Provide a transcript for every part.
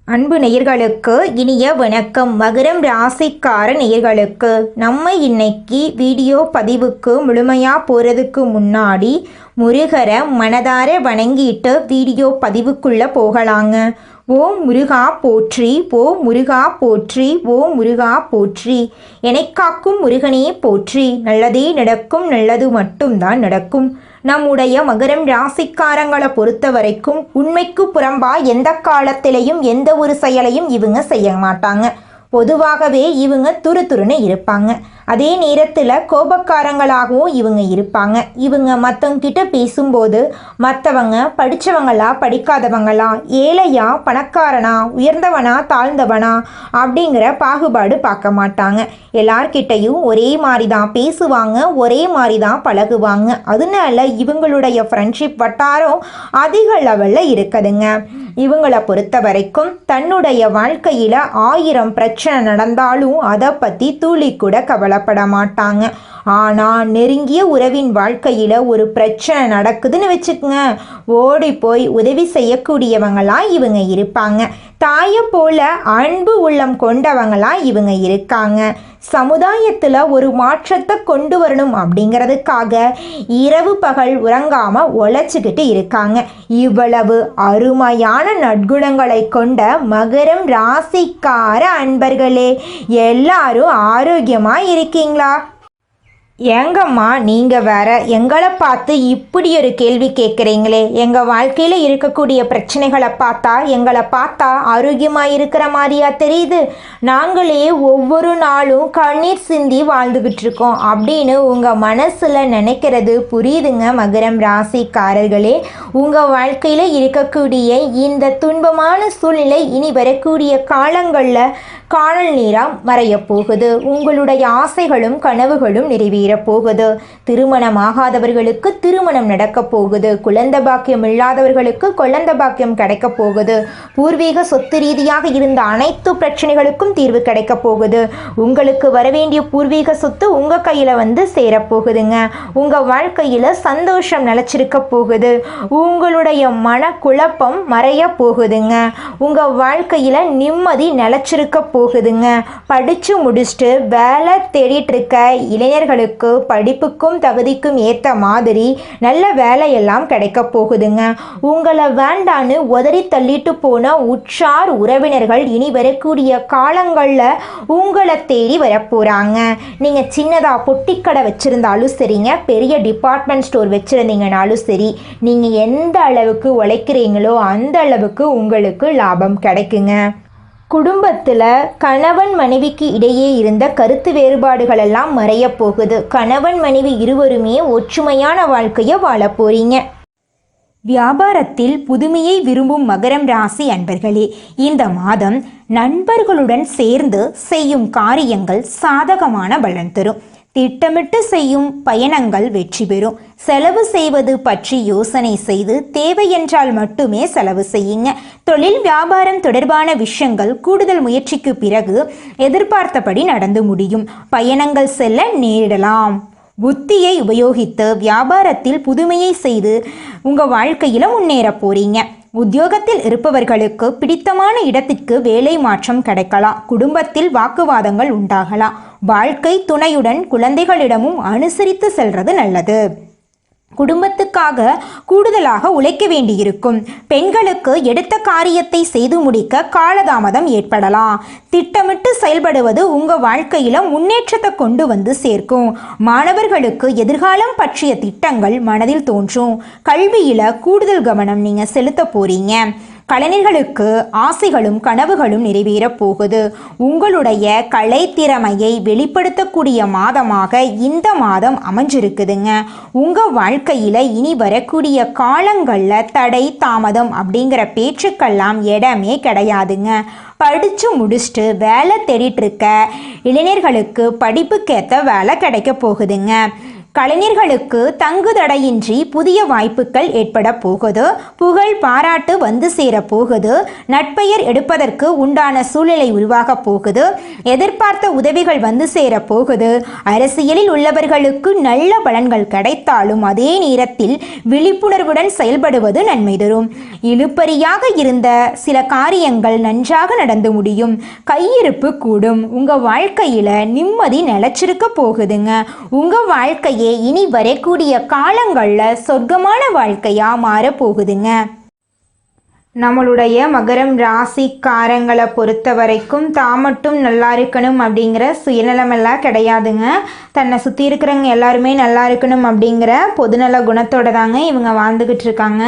அன்பு நேயர்களுக்கு இனிய வணக்கம். மகரம் ராசிக்கார நேயர்களுக்கு நம்ம இன்னைக்கு வீடியோ பதிவுக்கு முழுமையாக போகிறதுக்கு முன்னாடி முருகரை மனதார வணங்கிட்டு வீடியோ பதிவுக்குள்ளே போகலாங்க. ஓம் முருகா போற்றி, ஓம் முருகா போற்றி, ஓம் முருகா போற்றி. காக்கும் முருகனே போற்றி. நல்லதே நடக்கும், நல்லது மட்டும்தான் நடக்கும். நம்முடைய மகரம் ராசிக்காரங்களை பொறுத்த வரைக்கும் உண்மைக்கு புறம்பா எந்த காலத்திலையும் எந்த ஒரு செயலையும் இவங்க செய்ய மாட்டாங்க. பொதுவாகவே இவங்க துருதுருன்னு இருப்பாங்க. அதே நேரத்தில் கோபக்காரங்களாகவும் இவங்க இருப்பாங்க. இவங்க மற்றவங்கிட்ட பேசும்போது மற்றவங்க படித்தவங்களா படிக்காதவங்களா, ஏழையா பணக்காரனா, உயர்ந்தவனா தாழ்ந்தவனா அப்படிங்கிற பாகுபாடு பார்க்க மாட்டாங்க. எல்லார்கிட்டையும் ஒரே மாதிரி தான் பேசுவாங்க, ஒரே மாதிரி தான் பழகுவாங்க. அதனால இவங்களுடைய ஃப்ரெண்ட்ஷிப் வட்டாரம் அதிக லெவலில் இருக்குதுங்க. இவங்களை பொறுத்த வரைக்கும் தன்னுடைய வாழ்க்கையில் 1000 பிரச்சனை நடந்தாலும் அதை பற்றி துளி கூட கவலைப்பட மாட்டாங்க. ஆனால் நெருங்கிய உறவின் வாழ்க்கையில் ஒரு பிரச்சனை நடக்குதுன்னு வச்சுக்கோங்க, ஓடி போய் உதவி செய்யக்கூடியவங்களாம் இவங்க இருப்பாங்க. தாயை போல அன்பு உள்ளம் கொண்டவங்களாம் இவங்க இருக்காங்க. சமுதாயத்தில் ஒரு மாற்றத்தை கொண்டு வரணும் அப்படிங்கிறதுக்காக இரவு பகல் உறங்காமல் உழைச்சிக்கிட்டு இருக்காங்க. இவ்வளவு அருமையான நற்குணங்களை கொண்ட மகரம் ராசிக்கார அன்பர்களே, எல்லாரும் ஆரோக்கியமாக இருக்கீங்களா? ஏங்கம்மா நீங்கள் வேற எங்களை பார்த்து இப்படி ஒரு கேள்வி கேட்குறீங்களே? எங்கள் வாழ்க்கையில் இருக்கக்கூடிய பிரச்சனைகளை பார்த்தா எங்களை பார்த்தா ஆரோக்கியமாக இருக்கிற மாதிரியா தெரியுது? நாங்களே ஒவ்வொரு நாளும் கண்ணீர் சிந்தி வாழ்ந்துக்கிட்டு இருக்கோம் அப்படின்னு உங்கள் மனசில் நினைக்கிறது புரியுதுங்க மகரம் ராசிக்காரர்களே. உங்கள் வாழ்க்கையில் இருக்கக்கூடிய இந்த துன்பமான சூழ்நிலை இனி வரக்கூடிய காலங்களில் காணல் நீராக மறைய போகுது. உங்களுடைய ஆசைகளும் கனவுகளும் நிறைவேற போகுது. திருமணமாகாதவர்களுக்கு திருமணம் நடக்க போகுது. குழந்தை பாக்கியம் இல்லாதவர்களுக்கு குழந்தை பாக்கியம் கிடைக்க போகுது. பூர்வீக சொத்து ரீதியாக இருந்த அனைத்து பிரச்சனைகளுக்கும் தீர்வு கிடைக்க போகுது. உங்களுக்கு வரவேண்டிய பூர்வீக சொத்து உங்கள் கையில் வந்து சேரப்போகுதுங்க. உங்கள் வாழ்க்கையில் சந்தோஷம் நிலச்சிருக்க போகுது. உங்களுடைய மனக்குழப்பம் மறைய போகுதுங்க. உங்கள் வாழ்க்கையில் நிம்மதி நிலச்சிருக்க போகுதுங்க. படித்து முடிச்சுட்டு வேலை தேடிட்டு இருக்க இளைஞர்களுக்கு படிப்புக்கும் தகுதிக்கும் ஏற்ற மாதிரி நல்ல வேலையெல்லாம் கிடைக்க போகுதுங்க. உங்களை வேண்டான்னு உதறி தள்ளிட்டு போன உற்றார் உறவினர்கள் இனி வரக்கூடிய காலங்களில் உங்களை தேடி வரப்போகிறாங்க. நீங்கள் சின்னதாக பொட்டிக்கடை வச்சுருந்தாலும் சரிங்க, பெரிய டிபார்ட்மெண்ட் ஸ்டோர் வச்சுருந்தீங்கனாலும் சரி, நீங்கள் எந்த அளவுக்கு உழைக்கிறீங்களோ அந்த அளவுக்கு உங்களுக்கு லாபம் கிடைக்குங்க. குடும்பத்தில் கணவன் மனைவிக்கு இடையே இருந்த கருத்து வேறுபாடுகள் எல்லாம் மறைய போகுது. கணவன் மனைவி இருவருமே ஒற்றுமையான வாழ்க்கையை வாழ போறீங்க. வியாபாரத்தில் புதுமையை விரும்பும் மகரம் ராசி அன்பர்களே, இந்த மாதம் நண்பர்களுடன் சேர்ந்து செய்யும் காரியங்கள் சாதகமான பலன் தரும். திட்டமிட்டு செய்யும் பயணங்கள் வெற்றி பெறும். செலவு செய்வது பற்றி யோசனை செய்து தேவையென்றால் மட்டுமே செலவு செய்யுங்க. தொழில் வியாபாரம் தொடர்பான விஷயங்கள் கூடுதல் முயற்சிக்கு பிறகு எதிர்பார்த்தபடி நடந்து முடியும். பயணங்கள் செல்ல நேரிடலாம். புத்தியை உபயோகித்து வியாபாரத்தில் புதுமையை செய்து உங்கள் வாழ்க்கையில் முன்னேற போறீங்க. உத்தியோகத்தில் இருப்பவர்களுக்கு பிடித்தமான இடத்திற்கு வேலை மாற்றம் கிடைக்கலாம். குடும்பத்தில் வாக்குவாதங்கள் உண்டாகலாம். வாழ்க்கை துணையுடன் குழந்தைகளிடமும் அனுசரித்து செல்வது நல்லது. குடும்பத்துக்காக கூடுதலாக உழைக்க வேண்டியிருக்கும். பெண்களுக்கு எடுத்த காரியத்தை செய்து முடிக்க காலதாமதம் ஏற்படலாம். திட்டமிட்டு செயல்படுவது உங்கள் வாழ்க்கையில் முன்னேற்றத்தை கொண்டு வந்து சேர்க்கும். மாணவர்களுக்கு எதிர்காலம் பற்றிய திட்டங்கள் மனதில் தோன்றும். கல்வியில் கூடுதல் கவனம் நீங்கள் செலுத்த போறீங்க. கலைஞர்களுக்கு ஆசைகளும் கனவுகளும் நிறைவேற போகுது. உங்களுடைய கலைத்திறமையை வெளிப்படுத்தக்கூடிய மாதமாக இந்த மாதம் அமைஞ்சிருக்குதுங்க. உங்கள் வாழ்க்கையில் இனி வரக்கூடிய காலங்களில் தடை தாமதம் அப்படிங்கிற பேச்சுக்கெல்லாம் இடமே கிடையாதுங்க. படித்து முடிச்சுட்டு வேலை தேடிட்டு இருக்க இளைஞர்களுக்கு படிப்புக்கேற்ற வேலை கிடைக்க போகுதுங்க. கலைஞர்களுக்கு தங்குதடையின்றி புதிய வாய்ப்புகள் ஏற்பட போகுது. புகழ் பாராட்டு வந்து சேர போகுது. நட்பெயர் எடுப்பதற்கு உண்டான சூழ்நிலை உருவாக போகுது. எதிர்பார்த்த உதவிகள் வந்து சேர போகுது. அரசியலில் உள்ளவர்களுக்கு நல்ல பலன்கள் கிடைத்தாலும் அதே நேரத்தில் விழிப்புணர்வுடன் செயல்படுவது நன்மை தரும். இழுபறியாக இருந்த சில காரியங்கள் நன்றாக நடந்து முடியும். கையிருப்பு கூடும். உங்க வாழ்க்கையில நிம்மதி நிலைச்சிருக்க போகுதுங்க. உங்க வாழ்க்கையை இனி வரக்கூடிய காலங்களில் சொர்க்கமான வாழ்க்கையா மாற போகுதுங்க. நம்மளுடைய மகரம் ராசிக்காரங்களை பொறுத்த வரைக்கும் தான் மட்டும் நல்லா இருக்கணும் அப்படிங்கிற சுயநலமெல்லாம் கிடையாதுங்க. தன்னை சுற்றி இருக்கிறவங்க எல்லாருமே நல்லா இருக்கணும் அப்படிங்கிற பொதுநல குணத்தோட தாங்க இவங்க வாழ்ந்துக்கிட்டு இருக்காங்க.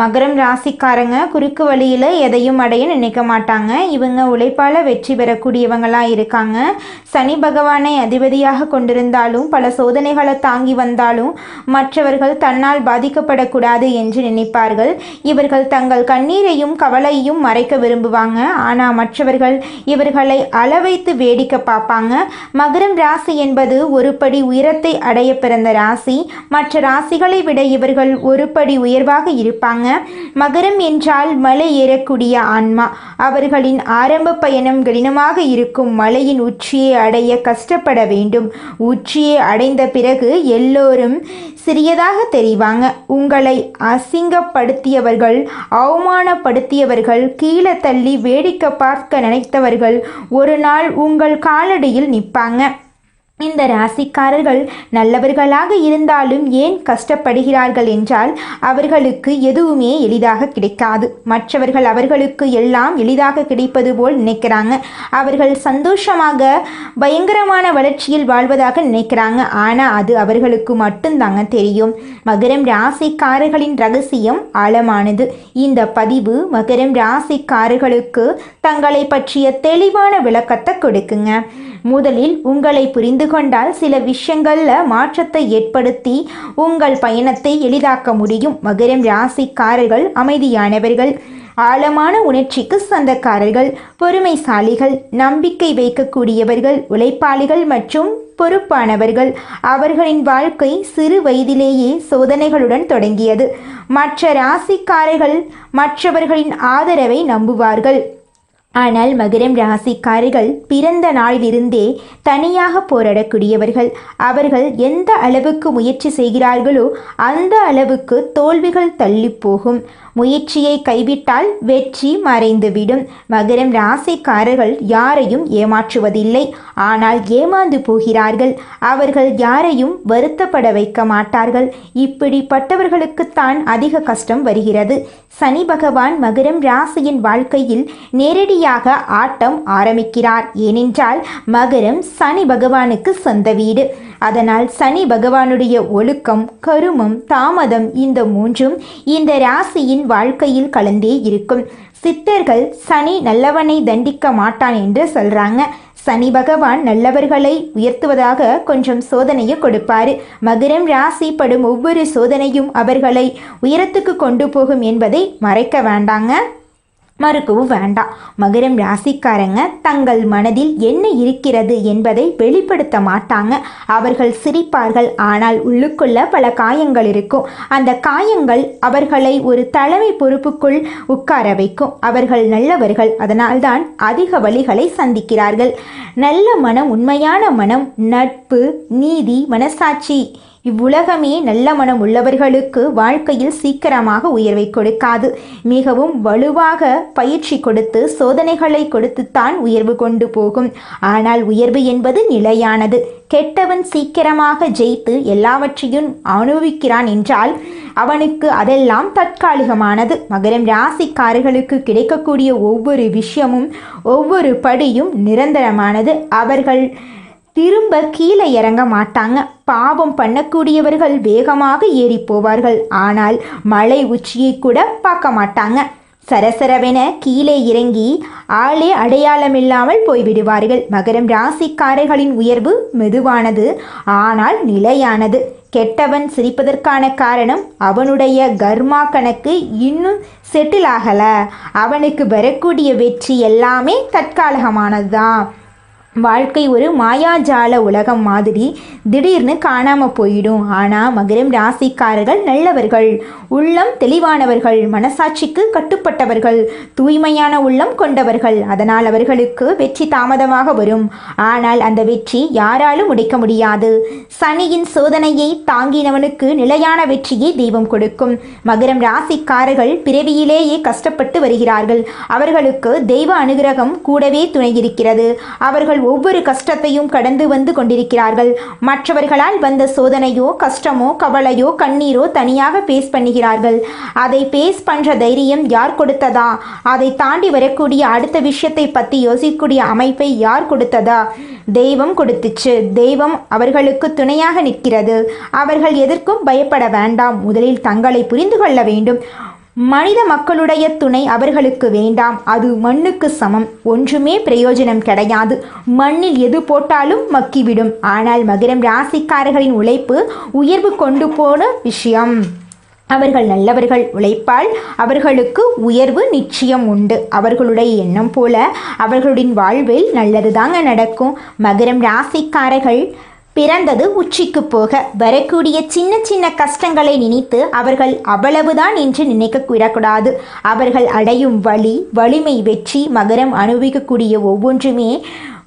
மகரம் ராசிக்காரங்க குறுக்கு வழியில் எதையும் அடைய நினைக்க மாட்டாங்க. இவங்க உழைப்பால் வெற்றி பெறக்கூடியவங்களாக இருக்காங்க. சனி பகவானை அதிபதியாக கொண்டிருந்தாலும் பல சோதனைகளை தாங்கி வந்தாலும் மற்றவர்கள் தன்னால் பாதிக்கப்படக்கூடாது என்று நினைப்பார்கள். இவர்கள் தங்கள் கண்ணீரை கவலையும் மறைக்க விரும்புவாங்க. ஆனால் மற்றவர்கள் இவர்களை அளவைத்து வேடிக்கை பார்ப்பாங்க. மகரம் ராசி என்பது ஒரு படி உயரத்தை அடைய பிறந்த ராசி. மற்ற ராசிகளை விட இவர்கள் ஒரு படி உயர்வாக இருப்பாங்க. மகரம் என்றால் மலை ஏறக்கூடிய ஆன்மா. அவர்களின் ஆரம்ப பயணம் கடினமாக இருக்கும். மலையின் உச்சியை அடைய கஷ்டப்பட வேண்டும். உச்சியை அடைந்த பிறகு எல்லோரும் சிறியதாக தெரிவாங்க. உங்களை அசிங்கப்படுத்தியவர்கள், அவமானப்படுத்தியவர்கள், கீழே தள்ளி வேடிக்கை பார்க்க நினைத்தவர்கள் ஒரு நாள் உங்கள் காலடியில் நிற்பாங்க. இந்த ராசிக்காரர்கள் நல்லவர்களாக இருந்தாலும் ஏன் கஷ்டப்படுகிறார்கள் என்றால் அவர்களுக்கு எதுவுமே எளிதாக கிடைக்காது. மற்றவர்கள் அவர்களுக்கு எல்லாம் எளிதாக கிடைப்பது போல் நினைக்கிறாங்க. அவர்கள் சந்தோஷமாக பயங்கரமான வளர்ச்சியில் வாழ்வதாக நினைக்கிறாங்க. ஆனால் அது அவர்களுக்கு மட்டும்தாங்க தெரியும். மகரம் ராசிக்காரர்களின் ரகசியம் ஆழமானது. இந்த பதிவு மகரம் ராசிக்காரர்களுக்கு தங்களை பற்றிய தெளிவான விளக்கத்தை கொடுக்குங்க. முதலில் உங்களை புரிந்து கொண்டால் சில விஷயங்கள்ல மாற்றத்தை ஏற்படுத்தி உங்கள் பயணத்தை எளிதாக்க முடியும். மகரம் ராசிக்காரர்கள் அமைதியானவர்கள், ஆழமான உணர்ச்சிக்கு சொந்தக்காரர்கள், பொறுமைசாலிகள், நம்பிக்கை வைக்கக்கூடியவர்கள், உழைப்பாளிகள் மற்றும் பொறுப்பானவர்கள். அவர்களின் வாழ்க்கை சிறு வயதிலேயே சோதனைகளுடன் தொடங்கியது. மற்ற ராசிக்காரர்கள் மற்றவர்களின் ஆதரவை நம்புவார்கள். ஆனால் மகரம் ராசிக்காரர்கள் பிறந்த நாளிலிருந்தே தனியாக போராடக்கூடியவர்கள். அவர்கள் எந்த அளவுக்கு முயற்சி செய்கிறார்களோ அந்த அளவுக்கு தோல்விகள் தள்ளி போகும். முயற்சியை கைவிட்டால் வெற்றி மறைந்துவிடும். மகரம் ராசிக்காரர்கள் யாரையும் ஏமாற்றுவதில்லை, ஆனால் ஏமாந்து போகிறார்கள். அவர்கள் யாரையும் வருத்தப்பட வைக்க மாட்டார்கள். இப்படிப்பட்டவர்களுக்குத்தான் அதிக கஷ்டம் வருகிறது. சனி பகவான் மகரம் ராசியின் வாழ்க்கையில் நேரடியாக ஆட்டம் ஆரம்பிக்கிறார். ஏனென்றால் மகரம் சனி பகவானுக்கு சொந்த வீடு. அதனால் சனி பகவானுடைய ஒழுக்கம், கருமம், தாமதம் இந்த மூன்றும் இந்த ராசியின் வாழ்க்கையில் கலந்தே இருக்கும். சித்தர்கள் சனி நல்லவனை தண்டிக்க மாட்டான் என்று சொல்றாங்க. சனி பகவான் நல்லவர்களை உயர்த்துவதாக கொஞ்சம் சோதனையை கொடுப்பாரு. மகரம் ராசி படும் ஒவ்வொரு சோதனையும் அவர்களை உயரத்துக்கு கொண்டு போகும் என்பதை மறைக்க வேண்டாங்க, மறுக்கவும் வேண்டாம். மகரம் ராசிக்காரங்க தங்கள் மனதில் என்ன இருக்கிறது என்பதை வெளிப்படுத்த மாட்டாங்க. அவர்கள் சிரிப்பார்கள், ஆனால் உள்ளுக்குள்ள பல காயங்கள் இருக்கும். அந்த காயங்கள் அவர்களை ஒரு தலைமை பொறுப்புக்குள் உட்கார வைக்கும். அவர்கள் நல்லவர்கள், அதனால்தான் அதிக வழிகளை சந்திக்கிறார்கள். நல்ல மனம், உண்மையான மனம், நட்பு, நீதி, மனசாட்சி இவ்வுலகமே நல்ல மனம் உள்ளவர்களுக்கு வாழ்க்கையில் சீக்கிரமாக உயர்வை கொடுக்காது. மிகவும் வலுவாக பயிற்சி கொடுத்து சோதனைகளை கொடுத்துத்தான் உயர்வு கொண்டு போகும். ஆனால் உயர்வு என்பது நிலையானது. கெட்டவன் சீக்கிரமாக ஜெயித்து எல்லாவற்றையும் அனுபவிக்கிறான் என்றால் அவனுக்கு அதெல்லாம் தற்காலிகமானது. மகரம் ராசிக்காரர்களுக்கு கிடைக்கக்கூடிய ஒவ்வொரு விஷயமும் ஒவ்வொரு படியும் நிரந்தரமானது. அவர்கள் திரும்ப கீழே இறங்க மாட்டாங்க. பாவம் பண்ணக்கூடியவர்கள் வேகமாக ஏறி போவார்கள், ஆனால் மலை உச்சியை கூட பார்க்க மாட்டாங்க. சரசரவென கீழே இறங்கி ஆளே அடையாளமில்லாமல் போய்விடுவார்கள். மகரம் ராசிக்காரர்களின் உயர்வு மெதுவானது, ஆனால் நிலையானது. கெட்டவன் சிரிப்பதற்கான காரணம் அவனுடைய கர்மா கணக்கு இன்னும் செட்டில் ஆகலை. அவனுக்கு வரக்கூடிய வெற்றி எல்லாமே தற்காலிகமானது தான். வாழ்க்கை ஒரு மாயாஜால உலகம் மாதிரி திடீர்னு காணாமல் போயிடும். ஆனால் மகரம் ராசிக்காரர்கள் நல்லவர்கள், உள்ளம் தெளிவானவர்கள், மனசாட்சிக்கு கட்டுப்பட்டவர்கள், தூய்மையான உள்ளம் கொண்டவர்கள். அதனால் அவர்களுக்கு வெற்றி தாமதமாக வரும். ஆனால் அந்த வெற்றி யாராலும் உடைக்க முடியாது. சனியின் சோதனையை தாங்கினவனுக்கு நிலையான வெற்றியை தெய்வம் கொடுக்கும். மகரம் ராசிக்காரர்கள் பிறவியிலேயே கஷ்டப்பட்டு வருகிறார்கள். அவர்களுக்கு தெய்வ அனுகிரகம் கூடவே துணை இருக்கிறது. அவர்கள் ஒவ்வொரு கஷ்டத்தையும் கடந்து வந்து கொண்டிருக்கிறார்கள். மற்றவர்களால் வந்த சோதனையோ கஷ்டமோ கவலையோ கண்ணீரோ தனியாக பேஸ் பண்ணுகிறார்கள். அதை பேஸ் பண்ற தைரியம் யார் கொடுத்ததா? அதை தாண்டி வரக்கூடிய அடுத்த விஷயத்தை பற்றி யோசிக்கக்கூடிய அமைப்பை யார் கொடுத்ததா? தெய்வம் கொடுத்துச்சு. தெய்வம் அவர்களுக்கு துணையாக நிற்கிறது. அவர்கள் எதற்கும் பயப்பட வேண்டாம். முதலில் தங்களை புரிந்து கொள்ள வேண்டும். மனித மக்களுடைய துணை அவர்களுக்கு வேண்டாம். அது மண்ணுக்கு சமம். ஒன்றுமே பிரயோஜனம் கிடையாது. மண்ணில் எது போட்டாலும் மக்கிவிடும். ஆனால் மகரம் ராசிக்காரர்களின் உழைப்பு உயர்வு கொண்டு போன விஷயம். அவர்கள் நல்லவர்கள். உழைப்பால் அவர்களுக்கு உயர்வு நிச்சயம் உண்டு. அவர்களுடைய எண்ணம் போல அவர்களுடைய வாழ்வில் நல்லது தாங்க நடக்கும். மகரம் ராசிக்காரர்கள் பிறந்தது உச்சிக்கு போக. வரக்கூடிய சின்ன சின்ன கஷ்டங்களை நினைத்து அவர்கள் அவ்வளவுதான் என்று நினைக்க விடக்கூடாது. அவர்கள் அடையும் வலிமை, வெற்றி, மகரம் அனுபவிக்கக்கூடிய ஒவ்வொன்றுமே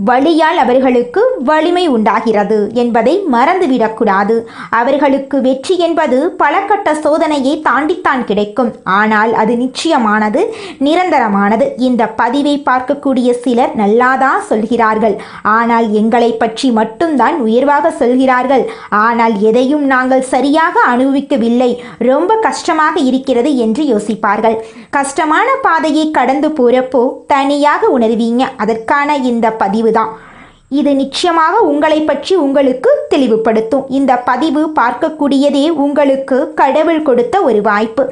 வலியால் அவர்களுக்கு வலிமை உண்டாகிறது என்பதை மறந்துவிடக்கூடாது. அவர்களுக்கு வெற்றி என்பது பல கட்ட சோதனையை தாண்டித்தான் கிடைக்கும். ஆனால் அது நிச்சயமானது, நிரந்தரமானது. இந்த பதிவை பார்க்கக்கூடிய சிலர் நல்லாதான் சொல்கிறார்கள். ஆனால் எங்களை பற்றி மட்டும்தான் உயர்வாக சொல்கிறார்கள். ஆனால் எதையும் நாங்கள் சரியாக அனுபவிக்கவில்லை, ரொம்ப கஷ்டமாக இருக்கிறது என்று யோசிப்பார்கள். கஷ்டமான பாதையை கடந்து போறப்போ தனியாக உணர்வீங்க. அதற்கான இந்த பதிவு தான். இது நிச்சயமாக உங்களை பற்றி உங்களுக்கு தெளிவுபடுத்தும். இந்த பதிவு பார்க்கக்கூடியதே உங்களுக்கு கடவுள் கொடுத்த ஒரு வாய்ப்பு.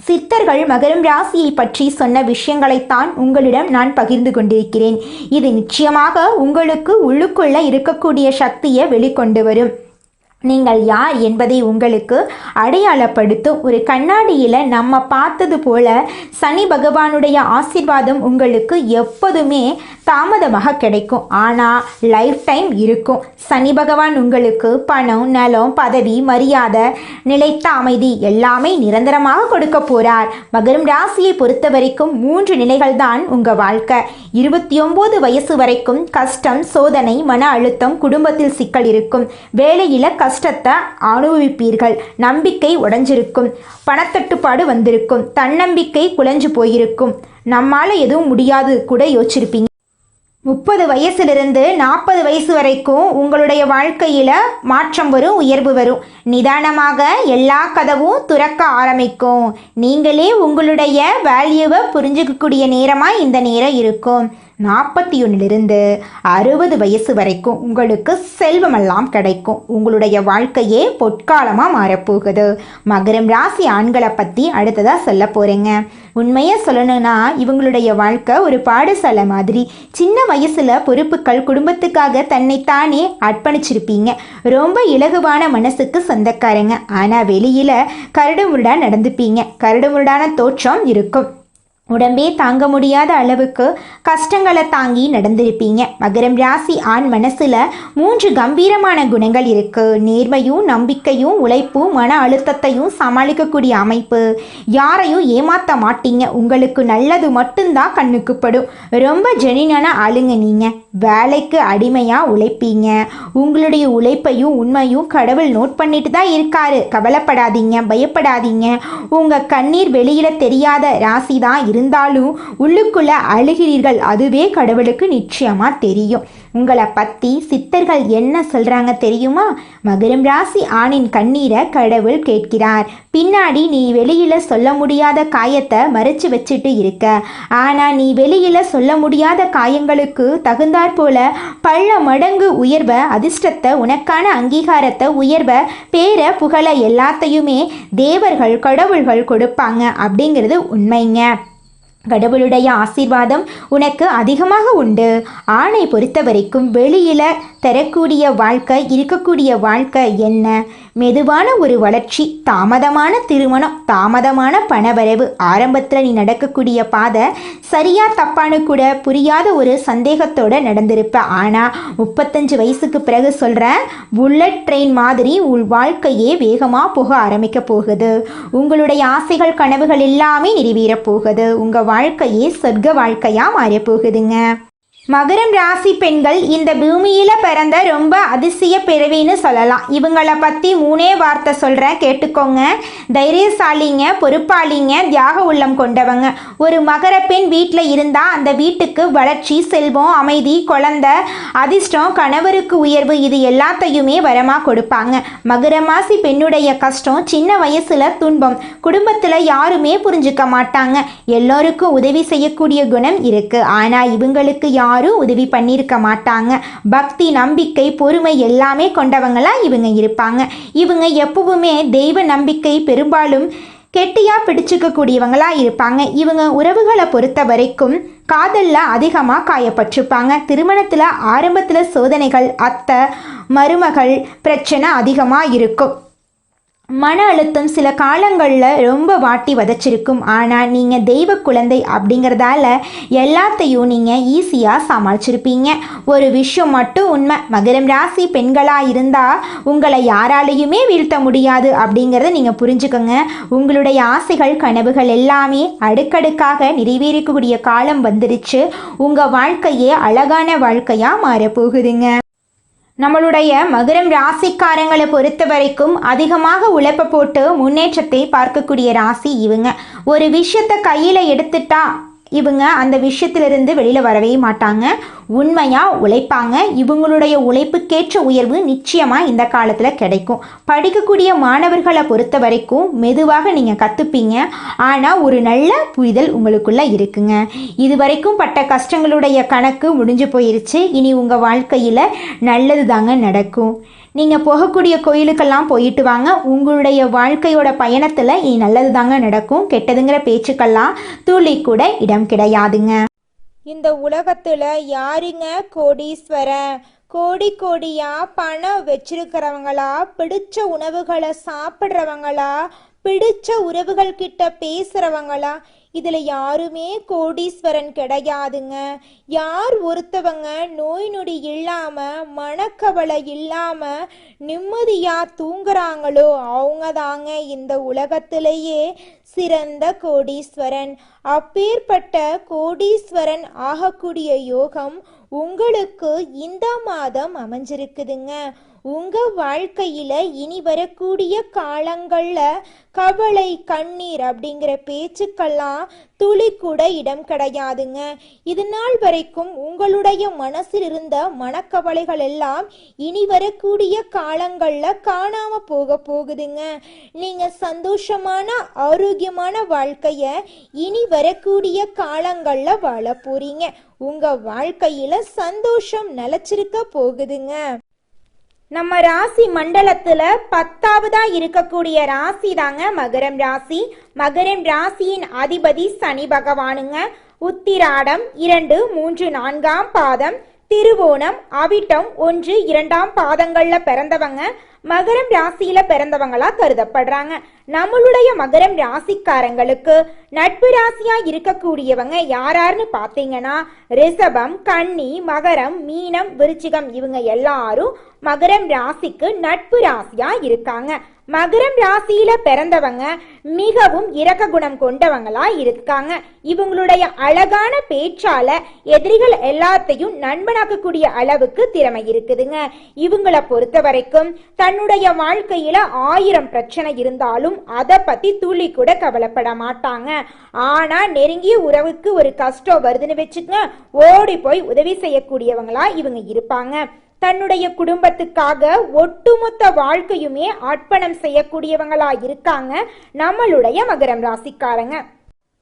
சித்தர்கள் மகரம் ராசியை பற்றி சொன்ன விஷயங்களைத்தான் உங்களிடம் நான் பகிர்ந்து கொண்டிருக்கிறேன். இது நிச்சயமாக உங்களுக்கு உள்ளுக்குள்ள இருக்கக்கூடிய சக்தியை வெளிக்கொண்டு வரும். நீங்கள் யார் என்பதை உங்களுக்கு அடையாளப்படுத்தும். ஒரு கண்ணாடியில் நம்ம பார்த்தது போல சனி பகவானுடைய ஆசீர்வாதம் உங்களுக்கு எப்போதுமே தாமதமாக கிடைக்கும். ஆனால் லைஃப் டைம் இருக்கும். சனி பகவான் உங்களுக்கு பணம், நலம், பதவி, மரியாதை, நிலைத்த அமைதி எல்லாமே நிரந்தரமாக கொடுக்க போகிறார். மகரம் ராசியை பொறுத்த வரைக்கும் 3 நிலைகள் தான் உங்கள் வாழ்க்கை. 29 வயசு வரைக்கும் கஷ்டம், சோதனை, மன அழுத்தம், குடும்பத்தில் சிக்கல் இருக்கும். வேலையில் கஷ்டத்தை அனுபவிப்பீர்கள். நம்பிக்கை உடைஞ்சிருக்கும். பணத்தட்டுப்பாடு வந்திருக்கும். தன்னம்பிக்கை குலைஞ்சு போயிருக்கும். நம்மால் எதுவும் முடியாது கூட யோசிச்சிருப்பீங்க. 30 வயசுலேருந்து 40 வயசு வரைக்கும் உங்களுடைய வாழ்க்கையில் மாற்றம் வரும், உயர்வு வரும். நிதானமாக எல்லா கதவும் துறக்க ஆரம்பிக்கும். நீங்களே உங்களுடைய வேல்யூவை புரிஞ்சுக்கக்கூடிய நேரமாக இந்த நேரம் இருக்கும். 41லிருந்து 60 வயசு வரைக்கும் உங்களுக்கு செல்வமெல்லாம் கிடைக்கும். உங்களுடைய வாழ்க்கையே பொற்காலமாக மாறப்போகுது. மகரம் ராசி ஆண்களை பற்றி அடுத்ததாக சொல்ல போகிறேங்க. உண்மையை சொல்லணும்னா இவங்களுடைய வாழ்க்கை ஒரு பாடசாலை மாதிரி. சின்ன வயசில் பொறுப்புகள், குடும்பத்துக்காக தன்னைத்தானே அர்ப்பணிச்சிருப்பீங்க. ரொம்ப இலகுவான மனசுக்கு சொந்தக்காரங்க. ஆனால் வெளியில் கரடுமுரடாக நடந்துப்பீங்க. கரடுமுரடான தோற்றம் இருக்கும். உடம்பே தாங்க முடியாத அளவுக்கு கஷ்டங்களை தாங்கி நடந்திருப்பீங்க. மகரம் ராசி ஆண் மனசில் 3 கம்பீரமான குணங்கள் இருக்குது. நேர்மையும், நம்பிக்கையும், உழைப்பும், மன அழுத்தத்தையும் சமாளிக்கக்கூடிய அமைப்பு. யாரையும் ஏமாற்ற மாட்டீங்க. உங்களுக்கு நல்லது மட்டும்தான் கண்ணுக்கு படும். ரொம்ப ஜெனினான ஆளுங்க நீங்கள். வேலைக்கு அடிமையாக உழைப்பீங்க. உங்களுடைய உழைப்பையும் உண்மையும் கடவுள் நோட் பண்ணிட்டு தான் இருக்காரு. கவலைப்படாதீங்க, பயப்படாதீங்க. உங்கள் கண்ணீர் வெளியில் தெரியாத ராசி தான் இருந்தாலும் உள்ளுக்குள்ள அழுகிறீர்கள். அதுவே கடவுளுக்கு நிச்சயமா தெரியும். உங்களை பற்றி சித்தர்கள் என்ன சொல்கிறாங்க தெரியுமா? மகரம் ராசி ஆணின் கண்ணீரை கடவுள் கேட்கிறார். பின்னாடி நீ வெளியில் சொல்ல முடியாத காயத்தை மறைச்சு வச்சுட்டு இருக்க. ஆனால் நீ வெளியில் சொல்ல முடியாத காயங்களுக்கு தகுந்தாற் போல பல மடங்கு உயர்வை, அதிர்ஷ்டத்தை, உனக்கான அங்கீகாரத்தை, உயர்வை, பேர புகழ எல்லாத்தையுமே தேவர்கள், கடவுள்கள் கொடுப்பாங்க. அப்படிங்கிறது உண்மைங்க. கடவுளுடைய ஆசீர்வாதம் உனக்கு அதிகமாக உண்டு. ஆணை பொறுத்த வரைக்கும் வெளியில் தரக்கூடிய வாழ்க்கை, இருக்கக்கூடிய வாழ்க்கை என்ன? மெதுவான ஒரு வளர்ச்சி, தாமதமான திருமணம், தாமதமான பணவரவு. ஆரம்பத்தில் நீ நடக்கக்கூடிய பாதை சரியா தப்பானு கூட புரியாத ஒரு சந்தேகத்தோடு நடந்திருப்ப. ஆனால் 35 வயசுக்கு பிறகு சொல்கிறேன், புல்லட் ட்ரெயின் மாதிரி உள் வாழ்க்கையே வேகமாக போக ஆரம்பிக்க போகுது. உங்களுடைய ஆசைகள் கனவுகள் எல்லாமே நிறைவேறப் போகுது. உங்கள் வாழ்க்கையே சொர்க்க வாழ்க்கையாக மாறப்போகுதுங்க. மகரம் ராசி பெண்கள் இந்த பூமியில் பிறந்த ரொம்ப அதிசய பிறவின்னு சொல்லலாம். இவங்களை பற்றி 3 வார்த்தை சொல்கிறேன், கேட்டுக்கோங்க. தைரியசாலிங்க, பொறுப்பாளிங்க, தியாக உள்ளம் கொண்டவங்க. ஒரு மகர பெண் வீட்டில் இருந்தால் அந்த வீட்டுக்கு வளர்ச்சி, செல்வம், அமைதி, குழந்தை, அதிர்ஷ்டம், கணவருக்கு உயர்வு, இது எல்லாத்தையுமே வரமாக கொடுப்பாங்க. மகரமாசி பெண்ணுடைய கஷ்டம், சின்ன வயசில் துன்பம், குடும்பத்தில் யாருமே புரிஞ்சுக்க மாட்டாங்க. எல்லோருக்கும் உதவி செய்யக்கூடிய குணம் இருக்குது. ஆனால் இவங்களுக்கு யாரும் உதவி பண்ணியிருக்க மாட்டாங்க. பக்தி, நம்பிக்கை, பொறுமை எல்லாமே கொண்டவங்களா இவங்க இருப்பாங்க. இவங்க எப்பவுமே தெய்வ நம்பிக்கை பெரும்பாலும் கெட்டியா பிடிச்சிக்கக்கூடியவங்களா இருப்பாங்க. இவங்க உறவுகளை பொறுத்த வரைக்கும் காதலில் அதிகமாக காயப்பட்டிருப்பாங்க. திருமணத்தில் ஆரம்பத்தில் சோதனைகள், அத்தை மருமகள் பிரச்சனை அதிகமாக இருக்கும். மன அழுத்தம் சில காலங்களில் ரொம்ப வாட்டி வதச்சிருக்கும். ஆனால் நீங்கள் தெய்வ குழந்தை அப்படிங்கிறதால எல்லாத்தையும் நீங்கள் ஈஸியாக சமாளிச்சிருப்பீங்க. ஒரு விஷயம் மட்டும் உண்மை, மகரம் ராசி பெண்களாக இருந்தால் உங்களை யாராலையுமே வீழ்த்த முடியாது அப்படிங்கிறத நீங்கள் புரிஞ்சுக்கோங்க. உங்களுடைய ஆசைகள் கனவுகள் எல்லாமே அடுக்கடுக்காக நிறைவேறக்கூடிய காலம் வந்துருச்சு. உங்கள் வாழ்க்கையே அழகான வாழ்க்கையாக மாறப்போகுதுங்க. நம்மளுடைய மகரம் ராசிக்காரங்களை பொறுத்த வரைக்கும் அதிகமாக உழைப்பை போட்டு முன்னேற்றத்தை பார்க்கக்கூடிய ராசி இவங்க. ஒரு விஷயத்தை கையில் எடுத்துட்டா இவங்க அந்த விஷயத்திலிருந்து வெளியில் வரவே மாட்டாங்க. உண்மையாக உழைப்பாங்க. இவங்களுடைய உழைப்புக்கேற்ற உயர்வு நிச்சயமாக இந்த காலத்தில் கிடைக்கும். படிக்கக்கூடிய மாணவர்களை பொறுத்த வரைக்கும் மெதுவாக நீங்கள் கற்றுப்பீங்க. ஆனால் ஒரு நல்ல புரிதல் உங்களுக்குள்ளே இருக்குங்க. இது வரைக்கும் பட்ட கஷ்டங்களுடைய கணக்கு முடிஞ்சு போயிருச்சு. இனி உங்கள் வாழ்க்கையில் நல்லது தாங்க நடக்கும். நீங்கள் போகக்கூடிய கோயிலுக்கெல்லாம் போயிட்டு வாங்க. உங்களுடைய வாழ்க்கையோட பயணத்தில் இனி நல்லது தாங்க நடக்கும். கெட்டதுங்கிற பேச்சுக்கெல்லாம் துளி கூட இடம் கிடையாதுங்க. இந்த உலகத்தில் யாருங்க கோடீஸ்வரன்? கோடி கோடியா பணம் வச்சிருக்கிறவங்களா, பிடிச்ச உணவுகளை சாப்பிட்றவங்களா, பிடிச்ச உறவுகள் கிட்ட பேசுறவங்களா? இதில் யாருமே கோடீஸ்வரன் கிடையாதுங்க. யார் ஒருத்தவங்க நோய் நொடி இல்லாமல், மனக்கவலை இல்லாமல் நிம்மதியாக தூங்குறாங்களோ அவங்க தாங்க இந்த உலகத்திலேயே சிறந்த கோடீஸ்வரன். அப்பேற்பட்ட கோடீஸ்வரன் ஆகக்கூடிய யோகம் உங்களுக்கு இந்த மாதம் அமைஞ்சிருக்குதுங்க. உங்க வாழ்க்கையில இனி வரக்கூடிய காலங்கள்ல கவலை, கண்ணீர் அப்படிங்கிற பேச்சுக்கெல்லாம் துளி கூட இடம் கிடையாதுங்க. இது நாள் வரைக்கும் உங்களுடைய மனசில் இருந்த மனக்கவலைகள் எல்லாம் இனி வரக்கூடிய காலங்கள்ல காணாம போகுதுங்க. நீங்க சந்தோஷமான ஆரோக்கியமான வாழ்க்கைய இனி வரக்கூடிய காலங்கள்ல வாழ போறீங்க. உங்க வாழ்க்கையில சந்தோஷம் நிலைச்சிருக்க போகுதுங்க. நம்ம ராசி மண்டலத்துல 10ஆவதா இருக்கக்கூடிய ராசி தாங்க மகரம் ராசி. மகரம் ராசியின் அதிபதி சனி பகவானுங்க. உத்திராடம் 2, 3, 4ஆம் பாதம், திருவோணம், அவிட்டம் 1, 2ஆம் பாதங்கள்ல பிறந்தவங்க மகரம் ராசியில பிறந்தவங்களா கருதப்படுறாங்க. நம்மளுடைய மகரம் ராசிக்காரங்களுக்கு நட்பு ராசியா இருக்கக்கூடியவங்க யாராருன்னு பார்த்தீங்கன்னா ரிஷபம், கன்னி, மகரம், மீனம், விருச்சிகம் இவங்க எல்லாரும் மகரம் ராசிக்கு நட்பு ராசியா இருக்காங்க. மகரம் ராசியில பிறந்தவங்க மிகவும் இரக்க குணம் கொண்டவங்களா இருக்காங்க. இவங்களுடைய அழகான பேச்சால எதிரிகள் எல்லாத்தையும் நண்பனாக்கக்கூடிய அளவுக்கு திறமை இருக்குதுங்க. இவங்களை பொறுத்த வரைக்கும் தன்னுடைய வாழ்க்கையில 1000 பிரச்சனை இருந்தாலும் அதை பத்தி துளி கூட கவலைப்பட மாட்டாங்க. ஆனா நெருங்கிய உறவுக்கு ஒரு கஷ்டம் வருதுன்னு வச்சுக்கங்க, ஓடி போய் உதவி செய்யக்கூடியவங்களா இவங்க இருப்பாங்க. தன்னுடைய குடும்பத்துக்காக ஒட்டுமொத்த வாழ்க்கையுமே அர்ப்பணம் செய்யக்கூடியவங்களா இருக்காங்க நம்மளுடைய மகரம் ராசிக்காரங்க.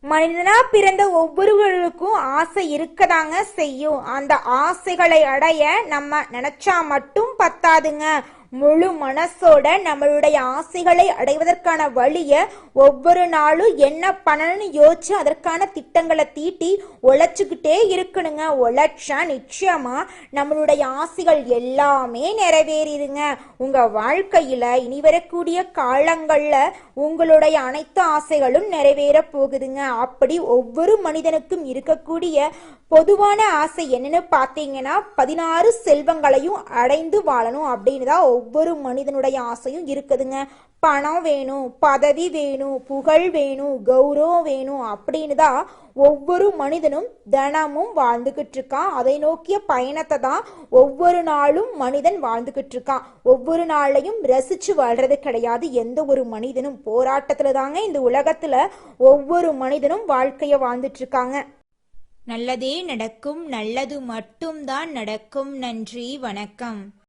மனிதனா பிறந்த ஒவ்வொருவருக்கும் ஆசை இருக்கதாங்க செய்யும். அந்த ஆசைகளை அடைய நம்ம நினைச்சா மட்டும் பத்தாதுங்க. முழு மனசோட நம்மளுடைய ஆசைகளை அடைவதற்கான வழியை ஒவ்வொரு நாளும் என்ன பண்ணணும்னு யோசிச்சு அதற்கான திட்டங்களை தீட்டி உழைச்சுக்கிட்டே இருக்கணுங்க. உழைச்சா நிச்சயமா நம்மளுடைய ஆசைகள் எல்லாமே நிறைவேறிடுங்க. உங்க வாழ்க்கையில இனி வரக்கூடிய காலங்கள்ல உங்களுடைய அனைத்து ஆசைகளும் நிறைவேற போகுதுங்க. அப்படி ஒவ்வொரு மனிதனுக்கும் இருக்கக்கூடிய பொதுவான ஆசை என்னன்னு பார்த்தீங்கன்னா 16 செல்வங்களையும் அடைந்து வாழணும் அப்படின்னு தான் ஒவ்வொரு மனிதனுடைய ஆசையும் இருக்குதுங்க. பணம் வேணும், பதவி வேணும், புகழ் வேணும், கௌரவம் வேணும் அப்படின்னு தான் ஒவ்வொரு மனிதனும் தினமும் வாழ்ந்துகிட்டு இருக்கான். அதை நோக்கிய பயணத்தை தான் ஒவ்வொரு நாளும் மனிதன் வாழ்ந்துகிட்டு இருக்கான். ஒவ்வொரு நாளையும் ரசிச்சு வாழ்றது கிடையாது. எந்த ஒரு மனிதனும் போராட்டத்துல தாங்க இந்த உலகத்துல ஒவ்வொரு மனிதனும் வாழ்க்கைய வாழ்ந்துட்டு இருக்காங்க. நல்லதே நடக்கும், நல்லது மட்டும்தான் நடக்கும். நன்றி, வணக்கம்.